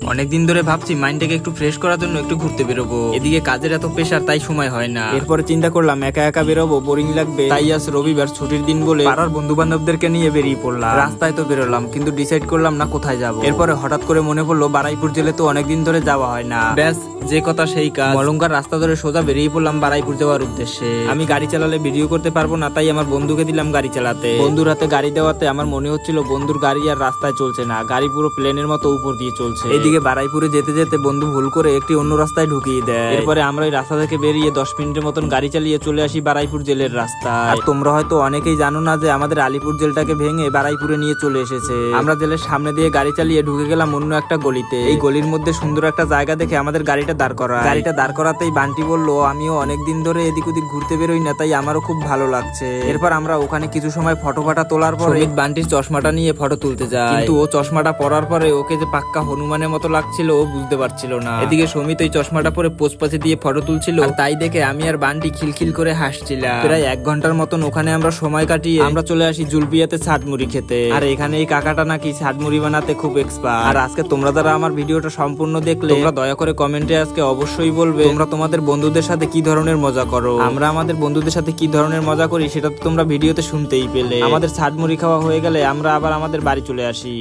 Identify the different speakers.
Speaker 1: অনেকদিন ধরে ভাবছি মাইন্ডটাকে একটু ফ্রেশ করার জন্য একটু ঘুরতে বেরোবো, এদিকে কাজের এত প্রেশার তাই সময় হয় না। এরপরে চিন্তা করলাম একা একা বেরোবো, বোরিং লাগবে, তাই আজ রবিবার ছুটির দিন বলে পাড়ার বন্ধু বান্ধবদেরকে নিয়ে বেরিয়ে পড়লাম। রাস্তায় তো বেরোলাম কিন্তু ডিসাইড করলাম না কোথায় যাব। এরপরে হঠাৎ করে মনে পড়লো বারাইপুর জেলে তো অনেকদিন ধরে যাওয়া হয় না। ব্যাস যে কথা সেই কাজ, অলঙ্কার রাস্তা ধরে সোজা বেরিয়ে পড়লাম বারাইপুর যাওয়ার উদ্দেশ্যে। আমি গাড়ি চালালে ভিডিও করতে পারবো না, তাই আমার বন্ধুকে দিলাম গাড়ি চালাতে। বন্ধুর হাতে গাড়ি দেওয়াতে আমার মনে হচ্ছিল বন্ধুর গাড়ি আর রাস্তায় চলছে না, গাড়ি পুরো প্লেনের মতো উপর দিয়ে চলছে। এদিকে বারাইপুরে যেতে যেতে বন্ধু ভুল করে একটি অন্য রাস্তায় ঢুকিয়ে দেয়। এরপরে আমরা ওই রাস্তা থেকে বেরিয়ে 10 মিনিটের মতন গাড়ি চালিয়ে চলে আসি বারাইপুর জেলের রাস্তায়। আর তোমরা হয়তো অনেকেই জানো না যে আমাদের আলিপুর জেলটাকে ভেঙে বারাইপুরে নিয়ে চলে এসেছে। আমরা জেলের সামনে দিয়ে গাড়ি চালিয়ে ঢুকে গেলাম অন্য একটা গলিতে। এই গলির মধ্যে সুন্দর একটা জায়গা দেখে আমাদের গাড়িটা দাঁড় করা। গাড়িটা দাঁড় করাতেই বান্টি বললো আমিও অনেকদিন ধরে এদিক ওদিক ঘুরতে বেরোই না, তাই আমারও খুব ভালো লাগছে। এরপর আমরা ওখানে কিছু সময় ফটো ফাটা তোলার পর বান্টির চশমাটা নিয়ে ফটো তুলতে যায়, কিন্তু ও চশমাটা পরার পরে ওকে যে পাক্কা হনুমানের মতো লাগছিল ও বুঝতে পারছিল না। এদিকে সমিত ওই চশমাটা পরে পোজ পাশে দিয়ে ফটো তুলছিল, তাই দেখে আমি আর বান্টি খিলখিল করে হাসছিলাম। প্রায় 1 ঘন্টার মতন ওখানে আমরা সময় কাটিয়ে আমরা চলে আসি জুলপিয়াতে ছাদমুড়ি খেতে। আর এখানে এই কাকাটা নাকি ছাদমুড়ি বানাতে খুব এক্সপার্ট। আর আজকে তোমরা যারা আমার ভিডিওটা সম্পূর্ণ দেখলে তোমরা দয়া করে কমেন্টে আজকে অবশ্যই বলবে তোমরা তোমাদের বন্ধুদের সাথে কি ধরনের মজা করো। আমরা আমাদের বন্ধুদের সাথে কি ধরনের মজা করি সেটা তো তোমরা ভিডিওতে শুনতেই পেলে। আমাদের ছাদমুড়ি খাওয়া হয়ে গেলে আমরা আবার আমাদের বাড়ি চলে আসি।